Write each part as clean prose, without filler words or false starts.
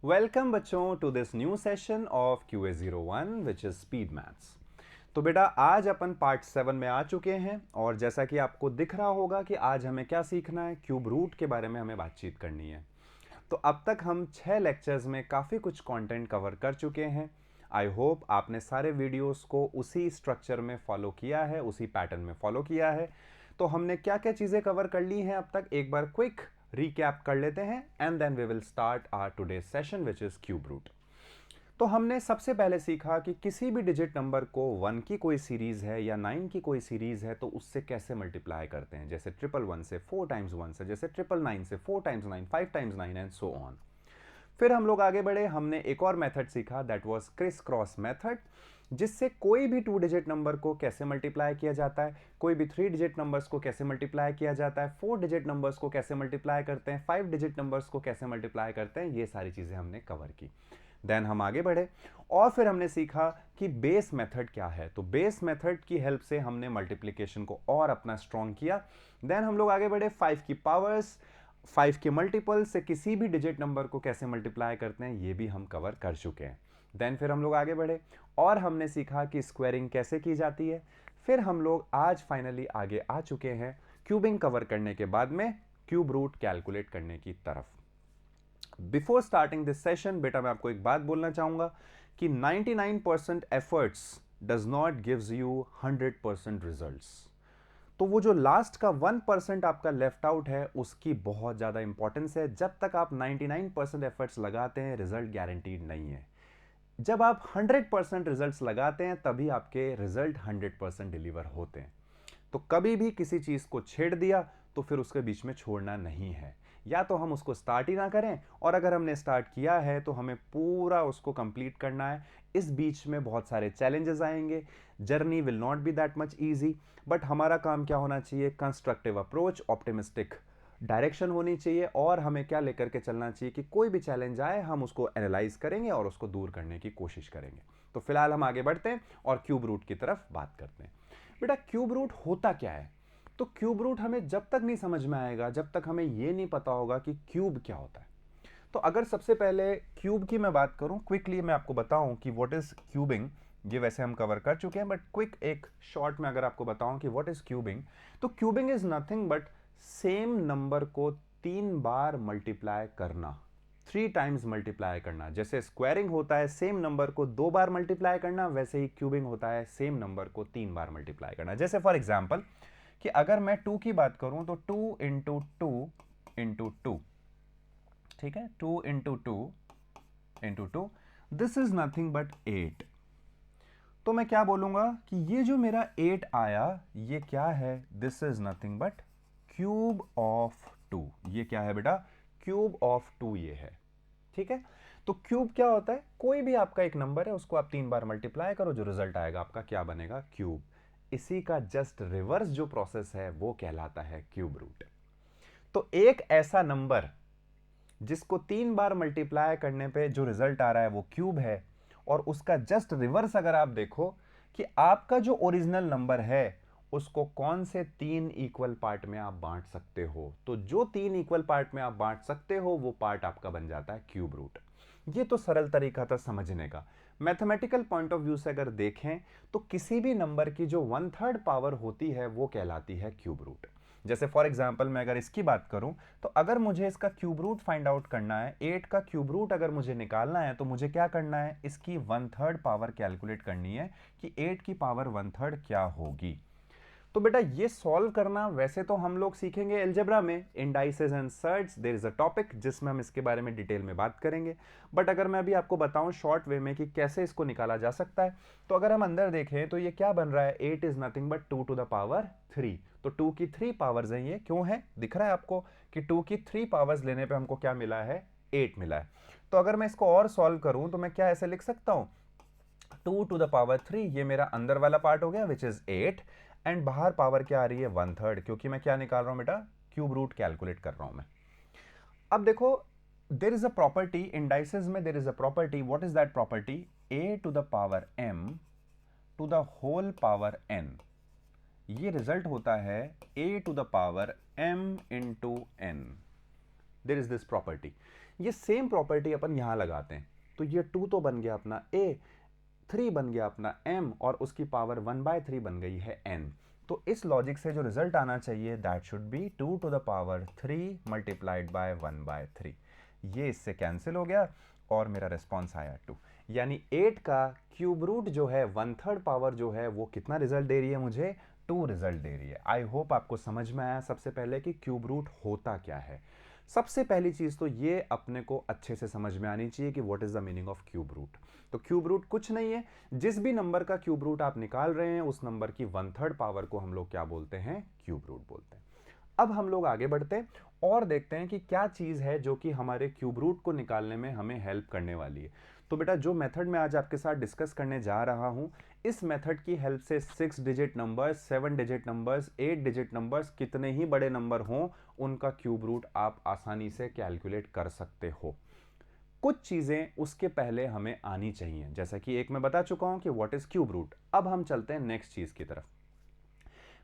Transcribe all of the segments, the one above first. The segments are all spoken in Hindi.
वेलकम बच्चों to this new session of QA01 which is speed maths. तो बेटा आज अपन पार्ट 7 में आ चुके हैं और जैसा कि आपको दिख रहा होगा कि आज हमें क्या सीखना है, क्यूब रूट के बारे में हमें बातचीत करनी है। तो अब तक हम 6 लेक्चर्स में काफ़ी कुछ कंटेंट कवर कर चुके हैं। आई होप आपने सारे वीडियोस को उसी स्ट्रक्चर में फॉलो किया है, उसी पैटर्न में फॉलो किया है। तो हमने क्या क्या चीज़ें कवर कर ली हैं अब तक, एक बार क्विक रीकैप कर लेते हैं and then we will start our today session which is cube root. तो हमने सबसे पहले सीखा कि किसी भी डिजिट नंबर को 1 की कोई सीरीज है या 9 की कोई सीरीज है तो उससे कैसे मल्टीप्लाई करते हैं, जैसे 111 से 4 टाइम्स 1 से, जैसे 999 से 4 times 9, 5 times 9 and so on. फिर हम लोग आगे बढ़े, हमने एक और मेथड सीखा that was criss cross method, जिससे कोई भी 2 डिजिट नंबर को कैसे मल्टीप्लाई किया जाता है, कोई भी 3 डिजिट नंबर्स को कैसे मल्टीप्लाई किया जाता है, 4 डिजिट नंबर्स को कैसे मल्टीप्लाई करते हैं, 5 डिजिट नंबर्स को कैसे मल्टीप्लाई करते हैं, ये सारी चीज़ें हमने कवर की। देन हम आगे बढ़े और फिर हमने सीखा कि बेस मेथड क्या है। तो बेस मेथड की हेल्प से हमने मल्टीप्लिकेशन को और अपना स्ट्रॉन्ग किया। देन हम लोग आगे बढ़े 5 की पावर्स, 5 के मल्टीपल से किसी भी डिजिट नंबर को कैसे मल्टीप्लाई करते हैं, ये भी हम कवर कर चुके हैं। देन फिर हम लोग आगे बढ़े और हमने सीखा कि स्क्वायरिंग कैसे की जाती है। फिर हम लोग आज फाइनली आगे आ चुके हैं क्यूबिंग कवर करने के बाद में क्यूब रूट कैलकुलेट करने की तरफ। बिफोर स्टार्टिंग दिस सेशन बेटा मैं आपको एक बात बोलना चाहूंगा कि 99% efforts does not gives you 100% results. तो वो जो लास्ट का 1% आपका लेफ्ट आउट है उसकी बहुत ज़्यादा इंपॉर्टेंस है। जब तक आप 99% एफर्ट्स लगाते हैं रिजल्ट गारंटीड नहीं है। जब आप 100% रिजल्ट्स लगाते हैं तभी आपके रिजल्ट 100% डिलीवर होते हैं। तो कभी भी किसी चीज़ को छेड़ दिया तो फिर उसके बीच में छोड़ना नहीं है, या तो हम उसको स्टार्ट ही ना करें और अगर हमने स्टार्ट किया है तो हमें पूरा उसको कंप्लीट करना है। इस बीच में बहुत सारे चैलेंजेस आएंगे, journey will not be that much easy, but हमारा काम क्या होना चाहिए, कंस्ट्रक्टिव अप्रोच, ऑप्टिमिस्टिक डायरेक्शन होनी चाहिए और हमें क्या लेकर के चलना चाहिए कि कोई भी चैलेंज आए हम उसको एनालाइज करेंगे और उसको दूर करने की कोशिश करेंगे। तो फिलहाल हम आगे बढ़ते हैं और क्यूब रूट की तरफ बात करते हैं। बेटा क्यूब रूट होता क्या है? तो क्यूब रूट हमें जब तक नहीं समझ में आएगा जब तक हमें यह नहीं पता होगा कि क्यूब क्या होता है। तो अगर सबसे पहले क्यूब की मैं बात करूं, क्विकली मैं आपको बताऊं कि व्हाट इज क्यूबिंग, ये वैसे हम कवर कर चुके हैं बट क्विक एक शॉर्ट में अगर आपको बताऊं कि व्हाट इज क्यूबिंग, तो cubing is nothing but same number को 3 बार मल्टीप्लाई करना, 3 टाइम्स मल्टीप्लाई करना। जैसे स्क्वायरिंग होता है सेम नंबर को 2 बार मल्टीप्लाई करना, वैसे ही क्यूबिंग होता है सेम नंबर को 3 बार मल्टीप्लाई करना। जैसे फॉर एग्जाम्पल कि अगर मैं 2 की बात करूं तो 2 इंटू टू इंटू टू, ठीक है, 2 into two into two, this is nothing but 8। तो मैं क्या बोलूंगा कि ये जो मेरा 8 आया ये क्या है, this is nothing but cube of 2। ये क्या है बेटा, क्यूब ऑफ 2 ये है। ठीक है, तो क्यूब क्या होता है, कोई भी आपका एक नंबर है उसको आप 3 बार मल्टीप्लाई करो, जो रिजल्ट आएगा आपका क्या बनेगा, क्यूब। इसी का जस्ट रिवर्स जो प्रोसेस है वो कहलाता है क्यूब रूट। तो एक ऐसा नंबर जिसको 3 बार मल्टीप्लाई करने पे जो रिजल्ट आ रहा है वो क्यूब है, और उसका जस्ट रिवर्स अगर आप देखो कि आपका जो ओरिजिनल नंबर है उसको कौन से 3 इक्वल पार्ट में आप बांट सकते हो, तो जो 3 इक्वल पार्ट में आप बांट सकते हो वो पार्ट आपका बन जाता है क्यूब रूट। ये तो सरल तरीका था समझने का। मैथमेटिकल पॉइंट ऑफ व्यू से अगर देखें तो किसी भी नंबर की जो 1/3 पावर होती है वो कहलाती है क्यूब रूट। जैसे फॉर एग्जाम्पल मैं अगर इसकी बात करूं तो अगर मुझे इसका क्यूब रूट फाइंड आउट करना है, 8 का क्यूब रूट अगर मुझे निकालना है तो मुझे क्या करना है, इसकी 1/3 पावर कैलकुलेट करनी है कि 8 की पावर 1/3 क्या होगी। तो बेटा ये सॉल्व करना वैसे तो हम लोग सीखेंगे एल्जेब्रा में, indices and surds, there is a topic जिसमें हम इसके बारे में डिटेल में बात करेंगे। बट अगर मैं अभी आपको बताऊं शॉर्ट वे में कि कैसे इसको निकाला जा सकता है, तो अगर हम अंदर देखें तो ये क्या बन रहा है, 8 is nothing but 2 to the power 3। तो 2 की 3 पावर्स हैं, ये क्यों है, दिख रहा है आपको कि 2 की 3 पावर्स लेने पर हमको क्या मिला है, 8 मिला है। तो अगर मैं इसको और सॉल्व करूं तो मैं क्या ऐसे लिख सकता हूं, 2 टू द पावर 3, ये मेरा अंदर वाला पार्ट हो गया विच इज 8, एंड बाहर पावर क्या आ रही है, 1/3, क्योंकि मैं क्या निकाल रहा हूं बेटा, क्यूब रूट कैलकुलेट कर रहा हूं मैं। अब देखो there is a property indices में, there is a property, what is that property, a to the power m to the whole power n। ये रिजल्ट होता है a to the power m इंटू n। There is this property. ये सेम प्रॉपर्टी अपन यहाँ लगाते हैं, तो ये 2 तो बन गया अपना a, 3 बन गया अपना m, और उसकी पावर 1/3 बन गई है n। तो इस लॉजिक से जो रिजल्ट आना चाहिए that should be 2 to the power 3 multiplied by 1/3। ये इससे कैंसिल हो गया और मेरा रिस्पॉन्स आया 2। यानी 8 का क्यूब रूट जो है 1/3 पावर जो है वो कितना रिजल्ट दे रही है मुझे, 2 रिजल्ट दे रही है। आई होप आपको समझ में आया सबसे पहले कि क्यूब रूट होता क्या है। सबसे पहली चीज तो ये अपने को अच्छे से समझ में आनी चाहिए कि what is the meaning of cube root. तो क्यूब रूट कुछ नहीं है, जिस भी नंबर का क्यूब रूट आप निकाल रहे हैं उस नंबर की 1/3 पावर को हम लोग क्या बोलते हैं, क्यूब रूट बोलते हैं। अब हम लोग आगे बढ़ते हैं और देखते हैं कि क्या चीज है जो कि हमारे क्यूब रूट को निकालने में हमें हेल्प करने वाली है। तो बेटा जो मेथड मैं आज आपके साथ डिस्कस करने जा रहा हूं, इस मेथड की हेल्प से 6 digit numbers, 7 digit numbers, 8 digit numbers, कितने ही बड़े नंबर हों उनका क्यूब रूट आप आसानी से कैलकुलेट कर सकते हो। कुछ चीजें उसके पहले हमें आनी चाहिए, जैसा कि एक मैं बता चुका हूं कि व्हाट इज क्यूब रूट। अब हम चलते हैं नेक्स्ट चीज की तरफ।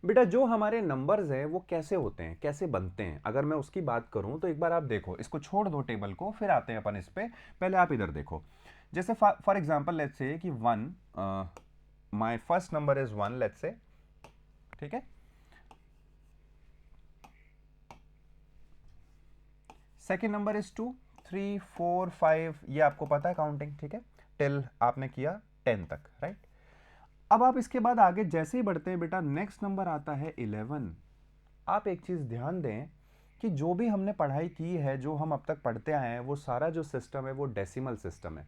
बेटा जो हमारे नंबर्स हैं वो कैसे होते हैं, कैसे बनते हैं, अगर मैं उसकी बात करूं तो एक बार आप देखो, इसको छोड़ दो टेबल को, फिर आते हैं अपन इस पे। पहले आप इधर देखो, जैसे फॉर एग्जांपल लेट्स से कि 1, my first number is 1 let's say, ठीक है। सेकेंड नंबर इज 2, 3, 4, 5, ये आपको पता है काउंटिंग, ठीक है, टिल आपने किया 10 तक, राइट। अब आप इसके बाद आगे जैसे ही बढ़ते हैं बेटा, नेक्स्ट नंबर आता है 11। आप एक चीज ध्यान दें कि जो भी हमने पढ़ाई की है, जो हम अब तक पढ़ते आए हैं, वो सारा जो सिस्टम है वो डेसिमल सिस्टम है।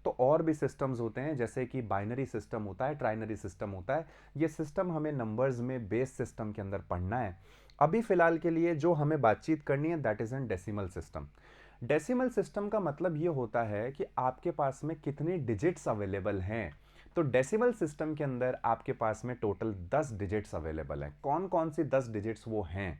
तो और भी सिस्टम्स होते हैं, जैसे कि बाइनरी सिस्टम होता है, ट्राइनरी सिस्टम होता है। ये सिस्टम हमें नंबर्स में बेस सिस्टम के अंदर पढ़ना है। अभी फिलहाल के लिए जो हमें बातचीत करनी है that is an decimal system. Decimal system का मतलब ये होता है कि आपके पास में कितने डिजिट्स अवेलेबल हैं। तो डेसिमल सिस्टम के अंदर आपके पास में टोटल 10 डिजिट्स अवेलेबल हैं। कौन कौन सी 10 डिजिट्स वो हैं?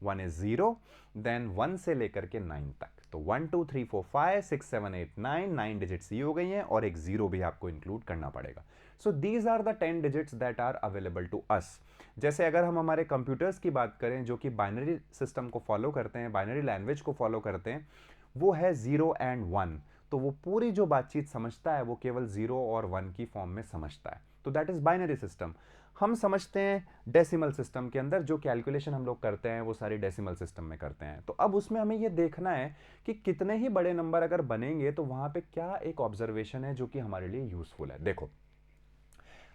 1 इज 0, देन 1 से लेकर के 9 तक। तो 1 2 3 4 5 6 7 8 9 डिजिट्स ये हो गई हैं, और एक 0 भी आपको इंक्लूड करना पड़ेगा। So these are the 10 digits that are available to us. जैसे अगर हम हमारे कंप्यूटर्स की बात करें जो कि बाइनरी सिस्टम को फॉलो करते हैं, बाइनरी लैंग्वेज को फॉलो करते हैं, वो है 0 एंड 1। तो वो पूरी जो बातचीत समझता है वो केवल 0 और 1 की फॉर्म में समझता है। तो दैट इज बाइनरी सिस्टम। हम समझते हैं डेसिमल सिस्टम के अंदर जो कैलकुलेशन हम लोग करते हैं वो सारी डेसिमल सिस्टम में करते हैं। तो अब उसमें हमें ये देखना है कि कितने ही बड़े नंबर अगर बनेंगे तो वहां पे क्या एक ऑब्जर्वेशन है जो कि हमारे लिए यूजफुल है। देखो,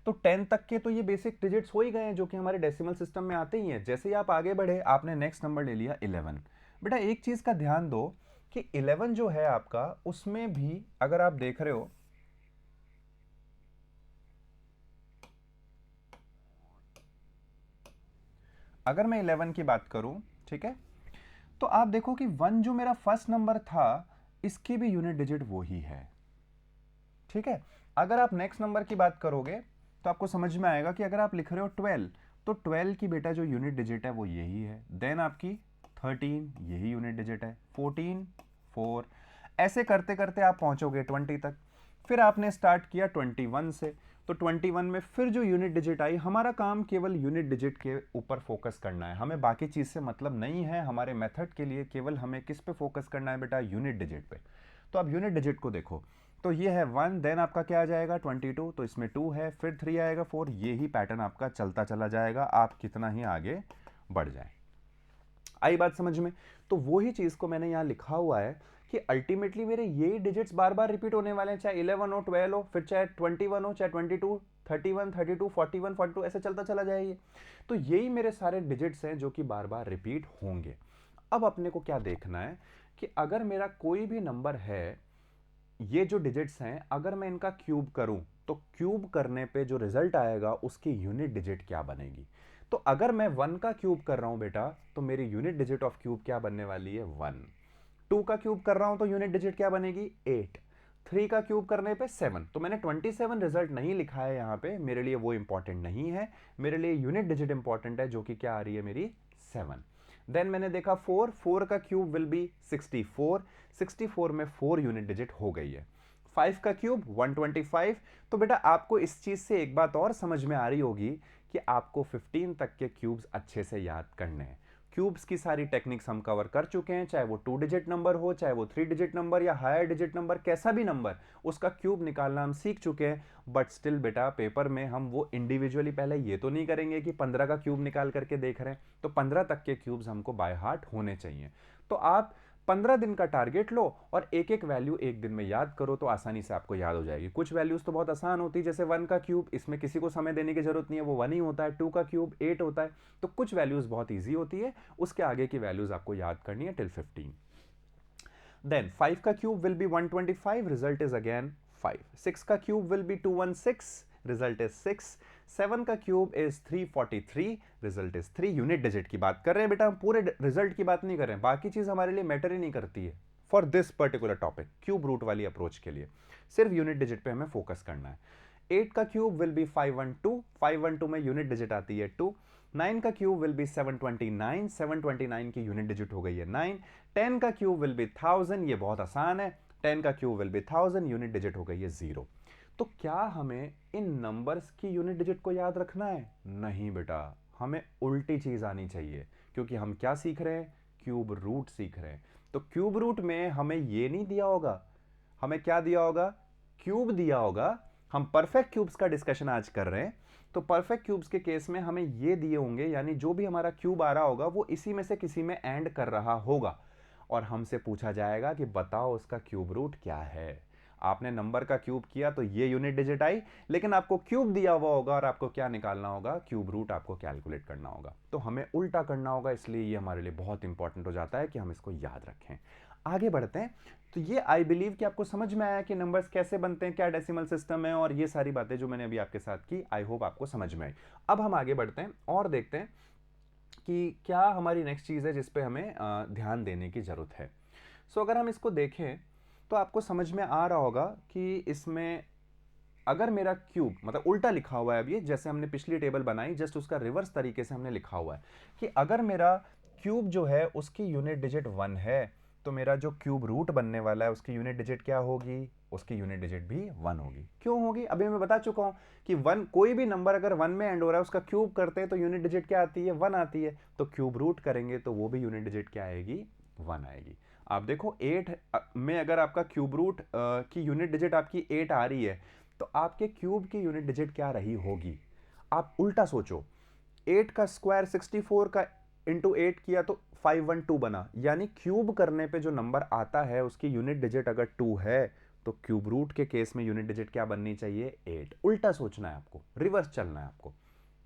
तो 10 तक के तो ये बेसिक डिजिट्स हो ही गए हैं जो कि हमारे डेसिमल सिस्टम में आते ही हैं। जैसे ही आप आगे बढ़े, आपने नेक्स्ट नंबर ले लिया 11। बेटा एक चीज का ध्यान दो कि 11 जो है आपका, उसमें भी अगर आप देख रहे हो, अगर मैं 11 की बात करूं, ठीक है, तो आप देखो कि 1 जो मेरा फर्स्ट नंबर था, इसके भी यूनिट डिजिट वो ही है, ठीक है। अगर आप नेक्स्ट नंबर की बात करोगे तो आपको समझ में आएगा कि अगर आप लिख रहे हो 12, तो 12 की बेटा जो यूनिट डिजिट है वो यही है। देन आपकी 13, यही यूनिट डिजिट है। 14, 4, ऐसे करते करते आप पहुंचोगे 20 तक। फिर आपने स्टार्ट किया 21 से, तो 21 में फिर जो यूनिट डिजिट आई, हमारा काम केवल यूनिट डिजिट के ऊपर फोकस करना है, हमें बाकी चीज से मतलब नहीं है। हमारे मेथड के लिए केवल हमें किस पे फोकस करना है बेटा? यूनिट डिजिट पे। तो अब यूनिट डिजिट को देखो, तो ये है 1, देन आपका क्या आ जाएगा 22, तो इसमें 2 है, फिर 3 आएगा 4, ये ही पैटर्न आपका चलता चला जाएगा, आप कितना ही आगे बढ़ जाए। आई बात समझ में? तो वही चीज को मैंने यहां लिखा हुआ है कि अल्टीमेटली मेरे यही डिजिट्स बार बार रिपीट होने वाले हैं, चाहे 11 हो, 12 हो, फिर चाहे 21 हो, चाहे 22, 31, 32, 41, 42, ऐसे चलता चला जाएगा। तो यही मेरे सारे डिजिट्स हैं जो कि बार बार रिपीट होंगे। अब अपने को क्या देखना है कि अगर मेरा कोई भी नंबर है, ये जो डिजिट्स हैं, अगर मैं इनका क्यूब करूं तो क्यूब करने पे जो रिजल्ट आएगा उसकी यूनिट डिजिट क्या बनेगी। तो अगर मैं 1 का क्यूब कर रहा हूं बेटा, तो मेरी यूनिट डिजिट ऑफ क्यूब क्या बनने वाली है? 1। 2 का क्यूब कर रहा हूं तो यूनिट डिजिट क्या बनेगी? 8। 3 का क्यूब करने पे 7। तो मैंने 27 रिजल्ट नहीं लिखा है यहां पे, मेरे लिए वो इंपॉर्टेंट नहीं है। मेरे लिए यूनिट डिजिट इंपॉर्टेंट है जो कि क्या आ रही है मेरी? 7। देन मैंने देखा 4, 4 का क्यूब विल बी 64। 64 में 4 यूनिट डिजिट हो गई है। 5 का क्यूब 125। तो बेटा आपको इस चीज से एक बात और समझ में आ रही होगी कि आपको 15 तक के क्यूब्स अच्छे से याद करने हैं। क्यूब्स की सारी टेक्निक्स हम कवर कर चुके हैं, चाहे वो 2 डिजिट नंबर हो, चाहे वो 3 डिजिट नंबर या हायर डिजिट नंबर, कैसा भी नंबर, उसका क्यूब निकालना हम सीख चुके हैं। बट स्टिल बेटा पेपर में हम वो इंडिविजुअली पहले ये तो नहीं करेंगे कि 15 का क्यूब निकाल करके देख रहे हैं, तो 15 तक के क्यूब्स हमको बाय हार्ट होने चाहिए। तो आप 15 दिन का टारगेट लो और एक एक वैल्यू एक दिन में याद करो, तो आसानी से आपको याद हो जाएगी। कुछ वैल्यूज तो बहुत आसान होती है, जैसे 1 का क्यूब, इसमें किसी को समय देने की जरूरत नहीं है, वो 1 ही होता है। 2 का क्यूब 8 होता है। तो कुछ वैल्यूज बहुत ईजी होती है, उसके आगे की वैल्यूज आपको याद करनी है टिल 15। देन 5 का cube will be 125, result is again 5। 6 का cube will be 216, result is 6। 7 का cube is 343, result is 3। Unit digit की बात कर रहे हैं बेटा, हम पूरे रिजल्ट की बात नहीं कर रहे हैं, बाकी चीज हमारे लिए मैटर ही नहीं करती है for this particular topic, cube root वाली अप्रोच के लिए सिर्फ यूनिट डिजिट पे हमें फोकस करना है। 8 का क्यूब विल बी 512, 512 में यूनिट डिजिट आती है 2। 9 का क्यूब विल बी 729, 729 की यूनिट डिजिट हो गई है 9। 10 का क्यूब विल बी 1000, ये बहुत आसान है, 10 का cube will be 1000, unit digit हो गई है 0। तो क्या हमें इन नंबर्स की यूनिट डिजिट को याद रखना है? नहीं बेटा, हमें उल्टी चीज आनी चाहिए, क्योंकि हम क्या सीख रहे हैं? क्यूब रूट सीख रहे हैं। तो क्यूब रूट में हमें ये नहीं दिया होगा, हमें क्या दिया होगा? क्यूब दिया होगा। हम परफेक्ट क्यूब्स का डिस्कशन आज कर रहे हैं, तो परफेक्ट क्यूब्स के केस में हमें ये दिए होंगे, यानी जो भी हमारा क्यूब आ रहा होगा वो इसी में से किसी में एंड कर रहा होगा, और हमसे पूछा जाएगा कि बताओ उसका क्यूब रूट क्या है। आपने नंबर का क्यूब किया तो ये यूनिट डिजिट आई, लेकिन आपको क्यूब दिया हुआ होगा और आपको क्या निकालना होगा? क्यूब रूट आपको कैलकुलेट करना होगा। तो हमें उल्टा करना होगा, इसलिए ये हमारे लिए बहुत इंपॉर्टेंट हो जाता है कि हम इसको याद रखें। आगे बढ़ते हैं। तो ये आई बिलीव कि आपको समझ में आया कि नंबर्स कैसे बनते हैं, क्या डेसिमल सिस्टम है, और ये सारी बातें जो मैंने अभी आपके साथ की, आई होप आपको समझ में आई। अब हम आगे बढ़ते हैं और देखते हैं कि क्या हमारी नेक्स्ट चीज़ है जिस पे हमें ध्यान देने की ज़रूरत है। सो अगर हम इसको देखें तो आपको समझ में आ रहा होगा कि इसमें अगर मेरा क्यूब, मतलब उल्टा लिखा हुआ है, अब ये जैसे हमने पिछली टेबल बनाई, जस्ट उसका रिवर्स तरीके से हमने लिखा हुआ है कि अगर मेरा क्यूब जो है उसकी यूनिट डिजिट 1 है, तो मेरा जो क्यूब रूट बनने वाला है उसकी यूनिट डिजिट क्या होगी? उसकी यूनिट डिजिट भी 1 होगी। क्यों होगी? अभी मैं बता चुका हूं कि 1, कोई भी नंबर अगर 1 में एंड हो रहा है उसका क्यूब करते हैं तो यूनिट डिजिट क्या आती है? 1 आती है। तो क्यूब रूट करेंगे तो वो भी यूनिट डिजिट क्या आएगी? 1 आएगी। आप देखो 8 में अगर आपका क्यूब रूट की यूनिट डिजिट आपकी 8 आ रही है, तो आपके क्यूब की यूनिट डिजिट क्या रही होगी? आप उल्टा सोचो, 8 का स्क्वायर 64 का इंटू 8 किया तो 512 बना, यानी क्यूब करने पे जो नंबर आता है उसकी यूनिट डिजिट अगर 2 है, तो क्यूब रूट के केस में यूनिट डिजिट क्या बननी चाहिए? 8। उल्टा सोचना है आपको, रिवर्स चलना है आपको,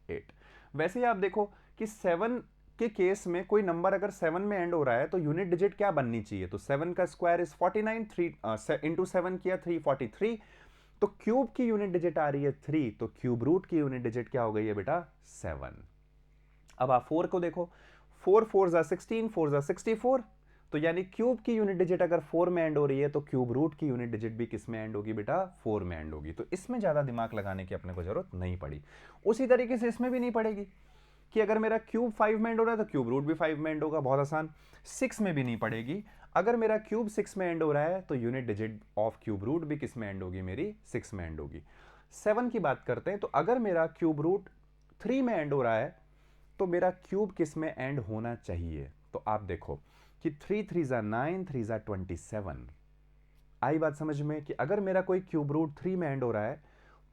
8। वैसे ही आप देखो कि 7 के केस में कोई नंबर अगर 7 में एंड हो रहा है तो यूनिट डिजिट क्या बननी चाहिए? तो 7 का स्क्वायर इज 49, 3 इंटू 7 किया 343, तो क्यूब की यूनिट डिजिट आ रही है 3, तो क्यूब रूट की यूनिट डिजिट क्या हो गई है बेटा? 7। अब आप 4 को देखो, 4 4 जा 16, 4 जा 64, तो यानी क्यूब की यूनिट डिजिट अगर 4 में एंड हो रही है तो क्यूब रूट की यूनिट डिजिट भी किस में एंड होगी बेटा? 4 में एंड होगी। तो इसमें ज्यादा दिमाग लगाने की अपने को जरूरत नहीं पड़ी। उसी तरीके से इसमें भी नहीं पड़ेगी कि अगर मेरा क्यूब 5 में एंड हो रहा है तो क्यूब रूट भी 5 में एंड होगा, बहुत आसान। 6 में भी नहीं पड़ेगी, अगर मेरा क्यूब 6 में एंड हो रहा है तो unit digit of cube root भी किस में एंड होगी? मेरी 6 में एंड होगी। 7 की बात करते हैं, तो अगर मेरा क्यूब रूट 3 में एंड हो रहा है तो मेरा क्यूब किस में एंड होना चाहिए? तो आप देखो कि 3 3 जा 9, 3 जा 27। आई बात समझ में कि अगर मेरा कोई क्यूब रूट 3 में एंड हो रहा है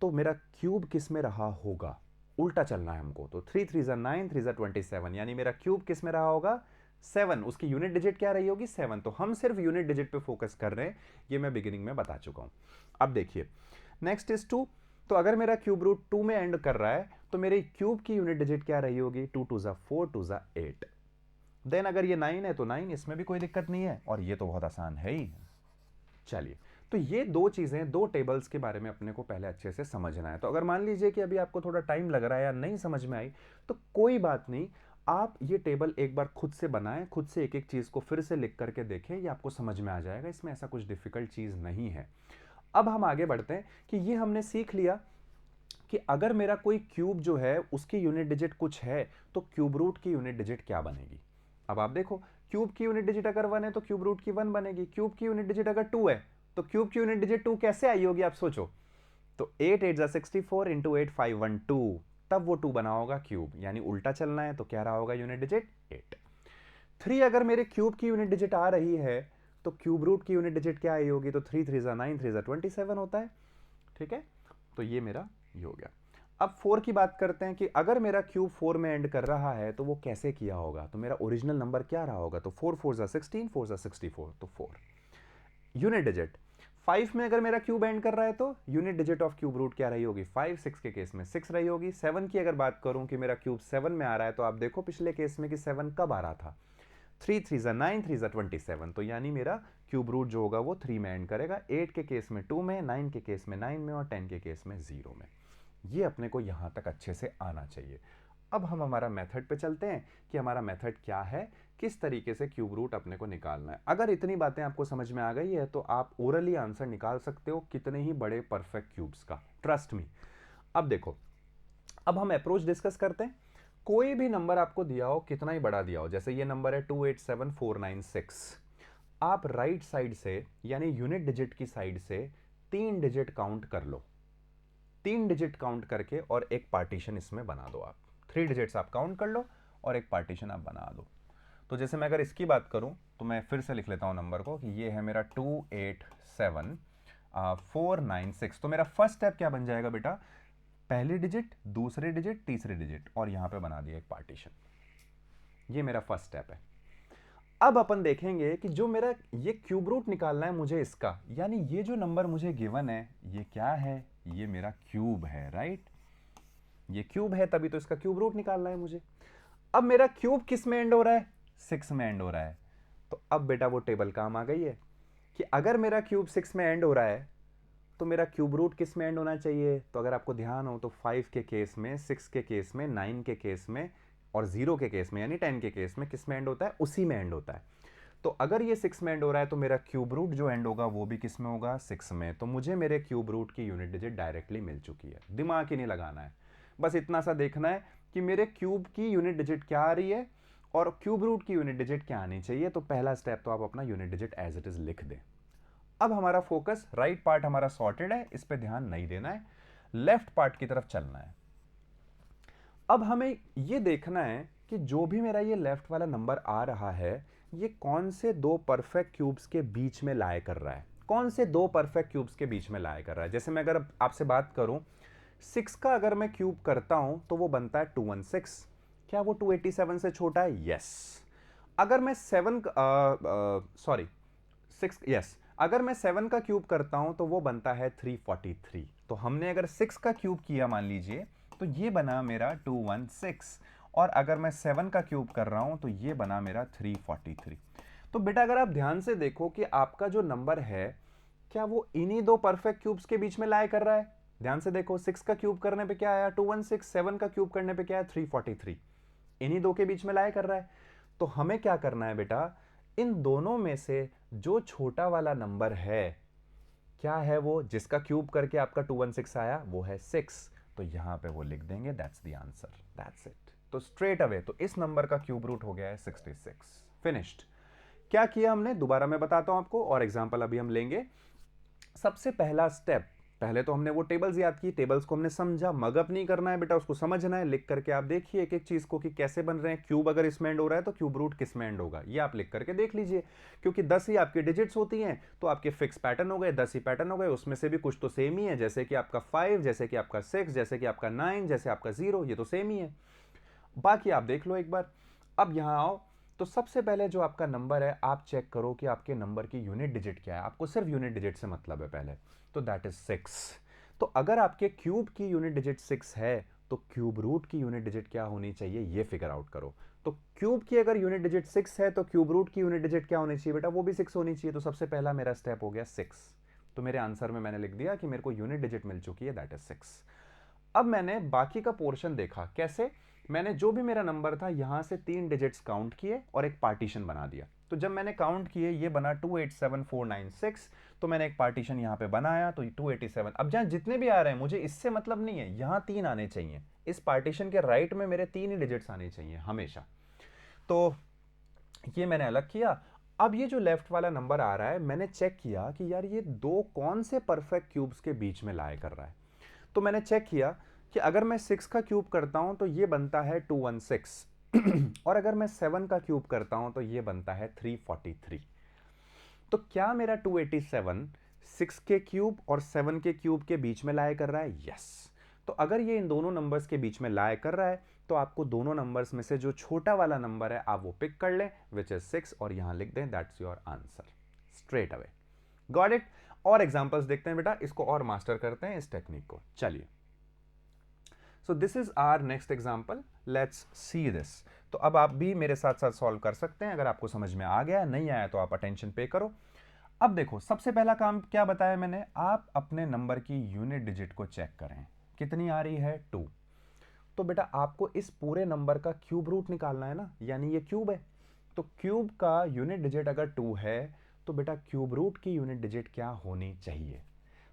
तो मेरा क्यूब किस में रहा होगा? उल्टा चलना है हमको। तो 3 3 जा 9, 3 जा 27, यानी मेरा क्यूब किस में रहा होगा? 7। उसकी यूनिट डिजिट क्या रही होगी? 7। तो हम सिर्फ यूनिट डिजिट पे फोकस कर रहे हैं, ये मैं बिगिनिंग में बता चुका हूं। अब देखिए, नेक्स्ट इज 2। तो अगर मेरा क्यूब रूट 2 में एंड कर रहा है तो मेरे क्यूब की यूनिट डिजिट क्या रही होगी? 2 2 जा 4, 2 जा 8। देन अगर ये 9 है तो 9, इसमें भी कोई दिक्कत नहीं है, और ये तो बहुत आसान है ही। चलिए, तो ये दो चीजें, दो टेबल्स के बारे में अपने को पहले अच्छे से समझना है। तो अगर मान लीजिए कि अभी आपको थोड़ा टाइम लग रहा है या नहीं समझ में आई, तो कोई बात नहीं, आप ये टेबल एक बार खुद से बनाएं, खुद से एक एक चीज को फिर से लिख करके देखें, ये आपको समझ में आ जाएगा। इसमें ऐसा कुछ डिफिकल्ट चीज नहीं है। अब हम आगे बढ़ते हैं कि ये हमने सीख लिया कि अगर मेरा कोई क्यूब जो है उसकी यूनिट डिजिट कुछ है तो क्यूब रूट की यूनिट डिजिट क्या बनेगी? अब आप देखो, क्यूब की यूनिट डिजिट अगर 1 है तो क्यूब रूट की 1 बनेगी। क्यूब की यूनिट डिजिट अगर 2 है तो क्यूब की यूनिट डिजिट 2 कैसे आई होगी? आप सोचो, तो 8 8 जा 64 इंटू 8 512, तब वो 2 बना होगा क्यूब, यानी उल्टा चलना है तो क्या रहा होगा यूनिट डिजिट? 8। 3 अगर मेरे क्यूब की यूनिट डिजिट आ रही है तो क्यूब रूट की यूनिट डिजिट क्या आई होगी? तो 3 3 9 3 27 होता है, ठीक है। तो ये मेरा ये हो गया। अब 4 की बात करते हैं कि अगर मेरा क्यूब 4 में एंड कर रहा है तो वो कैसे किया होगा, तो मेरा ओरिजिनल नंबर क्या रहा होगा? तो 4 4 16, 4 64, तो 4 यूनिट डिजिट। 5 में अगर मेरा क्यूब एंड कर रहा है तो unit digit of cube root क्या रही होगी? 5 6 के केस में 6 रही होगी। 7 की अगर बात करूं कि मेरा क्यूब 7 में आ रहा है तो आप देखो पिछले केस में कि 7 कब आ रहा था? 3 3 9 3 27, तो यानी मेरा क्यूब रूट जो होगा वो 3 में एंड करेगा। 8 के केस में 2 में, 9 के केस में 9 में और 10 के केस में 0 में। ये अपने को यहां तक अच्छे से आना चाहिए। अब हम हमारा मेथड पे चलते हैं कि हमारा मेथड क्या है, किस तरीके से क्यूब रूट अपने को निकालना है। अगर इतनी बातें आपको समझ में आ गई है तो आप ओरली आंसर निकाल सकते हो कितने ही बड़े परफेक्ट क्यूब्स का, ट्रस्ट मी। अब देखो, अब हम अप्रोच डिस्कस करते हैं। कोई भी नंबर आपको दिया हो, कितना ही बड़ा दिया हो, जैसे ये नंबर है 287496, आप राइट साइड से यानी यूनिट डिजिट की साइड से 3 डिजिट काउंट कर लो। 3 डिजिट काउंट करके और एक पार्टीशन इसमें बना दो। आप 3 डिजिट्स आप काउंट कर लो और एक पार्टीशन आप बना दो। तो जैसे मैं अगर इसकी बात करूं तो मैं फिर से लिख लेता हूं नंबर को कि ये है मेरा 287496। तो मेरा फर्स्ट स्टेप क्या बन जाएगा बेटा? पहली डिजिट, दूसरे डिजिट, तीसरे डिजिट और यहां पे बना दिया एक पार्टीशन। ये मेरा फर्स्ट स्टेप है। अब अपन देखेंगे कि जो मेरा ये क्यूब रूट निकालना है मुझे इसका, यानी ये जो नंबर मुझे गिवन है ये क्या है? ये मेरा क्यूब है, राइट? ये क्यूब है तभी तो इसका क्यूब रूट निकालना है मुझे। अब मेरा क्यूब किस में एंड हो रहा है? 6 में एंड हो रहा है। तो अब बेटा वो टेबल काम आ गई है कि अगर मेरा क्यूब 6 में एंड हो रहा है तो मेरा क्यूब रूट किस में एंड होना चाहिए? तो अगर आपको ध्यान हो तो 5 के केस में, 6 के केस में, 9 के केस में और 0 के केस में यानी 10 के केस में किस में एंड होता है? उसी में एंड होता है। तो अगर ये 6 में एंड हो रहा है तो मेरा क्यूब रूट जो एंड होगा वो भी किस में होगा? 6 में। तो मुझे मेरे क्यूब रूट की यूनिट डिजिट डायरेक्टली मिल चुकी है। दिमाग ही नहीं लगाना है, बस इतना सा देखना है कि मेरे क्यूब की यूनिट डिजिट क्या आ रही है और क्यूब रूट की यूनिट डिजिट क्या आनी चाहिए। तो पहला स्टेप तो आप अपना unit digit as it is लिख दें। अब हमारा फोकस राइट पार्ट हमारा सॉर्टेड है, इस पे ध्यान नहीं देना है, लेफ्ट पार्ट की तरफ चलना है। अब हमें ये देखना है कि जो भी मेरा ये लेफ्ट वाला नंबर आ रहा है ये कौन से दो परफेक्ट क्यूब्स के बीच में लाए कर रहा है, कौन से दो परफेक्ट क्यूब्स के बीच में लाए कर रहा है। जैसे मैं अगर आपसे बात करूं 6 का अगर मैं क्यूब करता हूं तो वो बनता है 216। क्या वो 287 से छोटा है? यस। अगर मैं 7 सॉरी 6 यस, अगर मैं 7 का क्यूब करता हूं तो वो बनता है 343। तो हमने अगर 6 का क्यूब किया मान लीजिए तो ये बना मेरा 216 और अगर मैं 7 का क्यूब कर रहा हूं तो ये बना मेरा 343। तो बेटा अगर आप ध्यान से देखो कि आपका जो नंबर है क्या वो इन्हीं दो परफेक्ट क्यूब्स के बीच में लाया कर रहा है? ध्यान से देखो, 6 का क्यूब करने पे क्या आया? 216, 7 का क्यूब करने पे क्या है? 343। इन्हीं दो के बीच में लाया कर रहा है। तो हमें क्या करना है बेटा? इन दोनों में से जो छोटा वाला नंबर है क्या है वो, जिसका क्यूब करके आपका 216 आया, वो है 6। तो यहां पे वो लिख देंगे, that's the answer, that's it. तो स्ट्रेट अवे तो इस नंबर का क्यूब रूट हो गया है 66। फिनिश्ड। क्या किया हमने? दोबारा मैं बताता हूं आपको और एग्जांपल अभी हम लेंगे। सबसे पहला स्टेप, पहले तो हमने वो टेबल्स याद की, टेबल्स को हमने समझा। मगअप नहीं करना है बेटा, उसको समझना है। लिख करके आप देखिए एक एक चीज को कि कैसे बन रहे हैं। क्यूब अगर इसमें एंड हो रहा है तो क्यूब रूट किस में एंड होगा, ये आप लिख करके देख लीजिए। क्योंकि 10 ही आपकी डिजिट्स होती हैं तो आपके फिक्स पैटर्न हो गए, 10 ही पैटर्न हो गए। उसमें से भी कुछ तो सेम ही है, जैसे कि आपका 5, जैसे कि आपका 6, जैसे कि आपका 9, जैसे आपका 0, ये तो सेम ही है। बाकी आप देख लो एक बार। अब यहां आओ तो सबसे पहले जो आपका नंबर है आप चेक करो कि आपके नंबर की यूनिट डिजिट क्या है। आपको सिर्फ यूनिट डिजिट से मतलब है पहले, तो दैट इज 6। तो अगर आपके क्यूब की यूनिट डिजिट 6 है तो क्यूब रूट की यूनिट डिजिट क्या होनी चाहिए ये फिगर आउट करो। तो क्यूब की अगर यूनिट डिजिट 6 है तो क्यूब रूट की यूनिट डिजिट क्या होनी चाहिए बेटा? वो भी 6 होनी चाहिए। तो सबसे पहला मेरा स्टेप हो गया 6। तो मेरे आंसर में मैंने लिख दिया कि मेरे को यूनिट डिजिट मिल चुकी है, दैट इज 6। अब मैंने बाकी का पोर्शन देखा। कैसे? मैंने जो भी मेरा नंबर था यहां से 3 डिजिट्स काउंट किए और एक पार्टीशन बना दिया। तो जब मैंने काउंट किए ये बना 287496। तो मैंने एक पार्टीशन यहां पे बनाया तो 287। अब जहां जितने भी आ रहे हैं मुझे इससे मतलब नहीं है, यहां 3 आने चाहिए। इस पार्टीशन के राइट में मेरे 3 ही डिजिट्स आने चाहिए हमेशा। तो ये मैंने अलग किया। अब ये जो लेफ्ट वाला नंबर आ रहा है मैंने चेक किया कि यार ये दो कौन से परफेक्ट क्यूब्स के बीच में लाया कर रहा है। तो मैंने चेक किया कि अगर मैं 6 का क्यूब करता हूं तो ये बनता है 216। और अगर मैं 7 का क्यूब करता हूं तो ये बनता है 343। तो क्या मेरा 287 6 के क्यूब और 7 के क्यूब के बीच में लाया कर रहा है? यस। तो अगर ये इन दोनों नंबर्स के बीच में लाया कर रहा है तो आपको दोनों नंबर्स में से जो छोटा वाला नंबर है आप वो पिक कर लें, विच इज 6, और यहां लिख दें, that's your answer straight away. Got it? और एग्जांपल्स देखते हैं बेटा, इसको और मास्टर करते हैं इस टेक्निक को। चलिए, so this is our next example, let's see this. तो अब आप भी मेरे साथ साथ सॉल्व कर सकते हैं। अगर आपको समझ में आ गया, नहीं आया तो आप अटेंशन पे करो। अब देखो, सबसे पहला काम क्या बताया मैंने, आप अपने नंबर की यूनिट डिजिट को चेक करें, कितनी आ रही है? 2। तो बेटा आपको इस पूरे नंबर का क्यूब रूट निकालना है ना, यानी ये क्यूब है, तो क्यूब का यूनिट डिजिट अगर 2 है तो बेटा क्यूब रूट की यूनिट डिजिट क्या होनी चाहिए?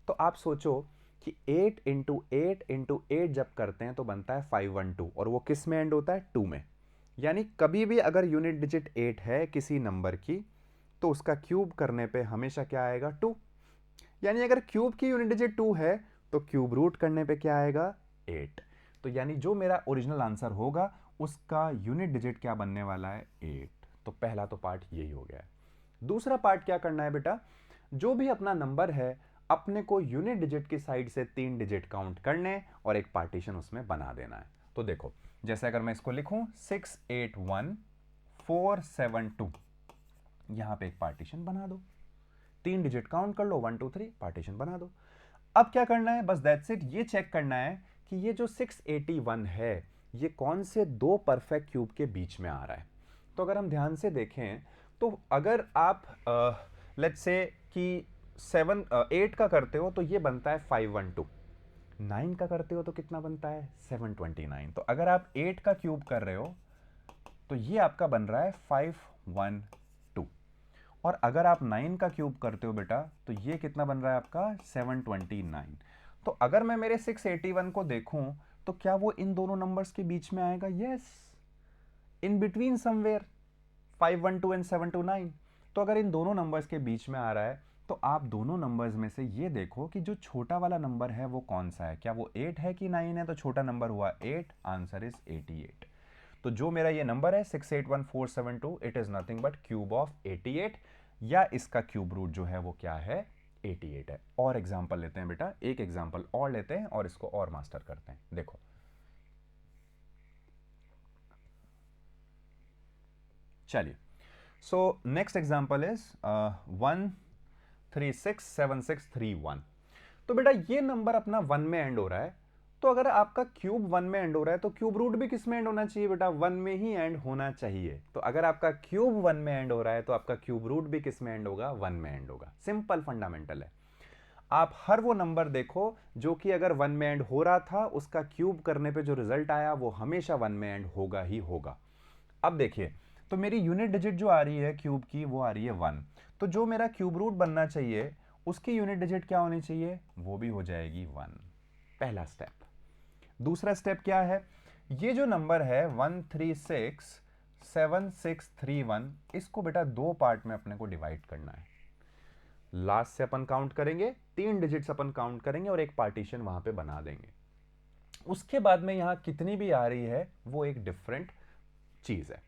तो आप सोचो कि 8 इंटू 8 इंटू 8 जब करते हैं तो बनता है 512, और वो किस में एंड होता है? 2 में। यानी कभी भी अगर यूनिट डिजिट 8 है किसी नंबर की तो उसका क्यूब करने पे हमेशा क्या आएगा? 2। यानी अगर क्यूब की यूनिट डिजिट 2 है तो क्यूब रूट करने पे क्या आएगा? 8। तो यानी जो मेरा ओरिजिनल आंसर होगा उसका यूनिट डिजिट क्या बनने वाला है? 8। तो पहला तो पार्ट यही हो गया है। दूसरा पार्ट क्या करना है बेटा, जो भी अपना नंबर है अपने को यूनिट डिजिट की साइड से 3 डिजिट काउंट करने और एक पार्टीशन उसमें बना देना है। तो देखो, जैसे अगर मैं इसको लिखूं 681472, यहां पे एक पार्टीशन बना दो, 3 डिजिट काउंट कर लो, 1 2 3, पार्टीशन बना दो। अब क्या करना है, बस दैट्स इट, ये चेक करना है कि ये जो 681 है ये कौन से दो परफेक्ट क्यूब के बीच में आ रहा है। तो अगर हम ध्यान से देखें तो अगर आप लेट्स से कि 8 का करते हो तो ये बनता है 512, 9 का करते हो तो कितना बनता है? 729। तो अगर आप 8 का क्यूब कर रहे हो तो ये आपका बन रहा है 512, और अगर आप 9 का क्यूब करते हो बेटा तो ये कितना बन रहा है आपका? 729। तो अगर मैं मेरे 681 को देखूं तो क्या वो इन दोनों नंबर्स के बीच में आएगा? Yes, in between somewhere 512 and 729। तो अगर इन दोनों नंबर्स के बीच में आ रहा है तो आप दोनों नंबर्स में से ये देखो कि जो छोटा वाला नंबर है वो कौन सा है, क्या वो 8 है कि 9 है? तो छोटा नंबर हुआ 8, आंसर इज 88। तो जो मेरा ये नंबर है 681472, it is nothing but cube of 88, या इसका क्यूब रूट जो है वो क्या है? 88 है। और एग्जांपल लेते हैं बेटा, एक एग्जांपल और लेते हैं और इसको और मास्टर करते हैं। देखो, चलिए, सो नेक्स्ट एग्जांपल इज 1367631। तो बेटा ये नंबर अपना 1 में एंड हो रहा है, तो अगर आपका क्यूब 1 में एंड हो रहा है तो क्यूब रूट भी किस में एंड होना चाहिए बेटा? 1 में ही एंड होना चाहिए। तो अगर आपका क्यूब 1 में एंड हो रहा है तो आपका क्यूब रूट भी किस में एंड होगा? 1 में एंड होगा। सिंपल फंडामेंटल है। आप हर वो नंबर देखो जो कि अगर 1 में एंड हो रहा था उसका क्यूब करने पे जो रिजल्ट आया वो हमेशा 1 में एंड होगा ही होगा। अब देखिए, तो मेरी यूनिट डिजिट जो आ रही है क्यूब की वो आ रही है 1, तो जो मेरा क्यूब रूट बनना चाहिए उसकी यूनिट डिजिट क्या होनी चाहिए? वो भी हो जाएगी 1। पहला स्टेप। दूसरा स्टेप क्या है, ये जो नंबर है 1367631, इसको बेटा दो पार्ट में अपने को डिवाइड करना है। लास्ट से अपन काउंट करेंगे, 3 डिजिट्स अपन काउंट करेंगे और एक पार्टीशन वहां पे बना देंगे। उसके बाद में यहां कितनी भी आ रही है वो एक डिफरेंट चीज है।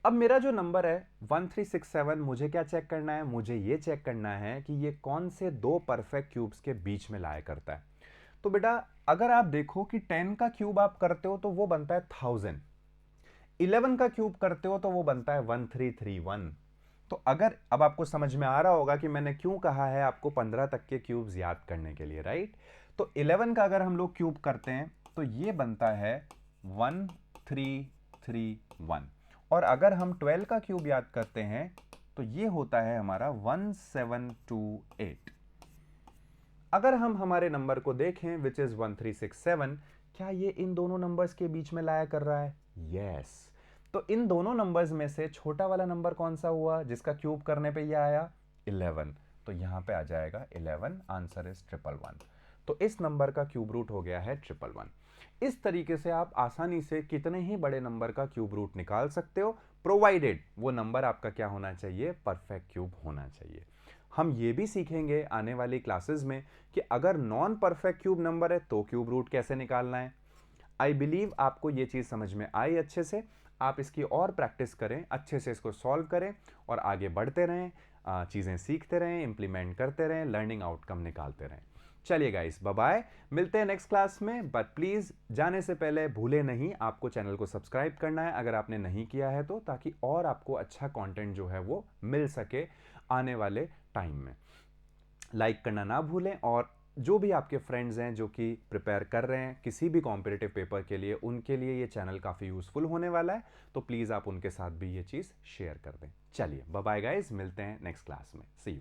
अब मेरा जो नंबर है 1367, मुझे क्या चेक करना है? मुझे ये चेक करना है कि ये कौन से दो परफेक्ट क्यूब्स के बीच में लाया करता है। तो बेटा अगर आप देखो कि 10 का क्यूब आप करते हो तो वो बनता है 1000, 11 का क्यूब करते हो तो वो बनता है 1331। तो अगर अब आपको समझ में आ रहा होगा कि मैंने क्यों कहा है आपको 15 तक के क्यूब्स याद करने के लिए, राइट? तो 11 का अगर हम लोग क्यूब करते हैं तो ये बनता है 1331, और अगर हम 12 का क्यूब याद करते हैं तो ये होता है हमारा 1728। अगर हम हमारे नंबर को देखें विच इज 1367, क्या ये इन दोनों नंबर्स के बीच में लाया कर रहा है? यस। तो इन दोनों नंबर्स में से छोटा वाला नंबर कौन सा हुआ जिसका क्यूब करने पे ये आया? 11। तो यहां पे आ जाएगा 11, आंसर इज 111। तो इस नंबर का क्यूब रूट हो गया है 111। इस तरीके से आप आसानी से कितने ही बड़े नंबर का क्यूब रूट निकाल सकते हो, प्रोवाइडेड वो नंबर आपका क्या होना चाहिए? परफेक्ट क्यूब होना चाहिए। हम ये भी सीखेंगे आने वाली क्लासेस में कि अगर नॉन परफेक्ट क्यूब नंबर है तो क्यूब रूट कैसे निकालना है। आई बिलीव आपको ये चीज समझ में आई अच्छे से। आप इसकी और प्रैक्टिस करें, अच्छे से इसको सॉल्व करें और आगे बढ़ते रहें, चीज़ें सीखते रहें, इंप्लीमेंट करते रहें, लर्निंग आउटकम निकालते रहें। चलिए गाइस, बाय बाय, मिलते हैं नेक्स्ट क्लास में। बट प्लीज़ जाने से पहले भूले नहीं, आपको चैनल को सब्सक्राइब करना है अगर आपने नहीं किया है तो, ताकि और आपको अच्छा कंटेंट जो है वो मिल सके आने वाले टाइम में। लाइक करना ना भूलें, और जो भी आपके फ्रेंड्स हैं जो कि प्रिपेयर कर रहे हैं किसी भी कॉम्पिटिटिव पेपर के लिए, उनके लिए ये चैनल काफ़ी यूज़फुल होने वाला है, तो प्लीज़ आप उनके साथ भी ये चीज़ शेयर कर दें। चलिए बाय बाय गाइस, मिलते हैं नेक्स्ट क्लास में। सी यू।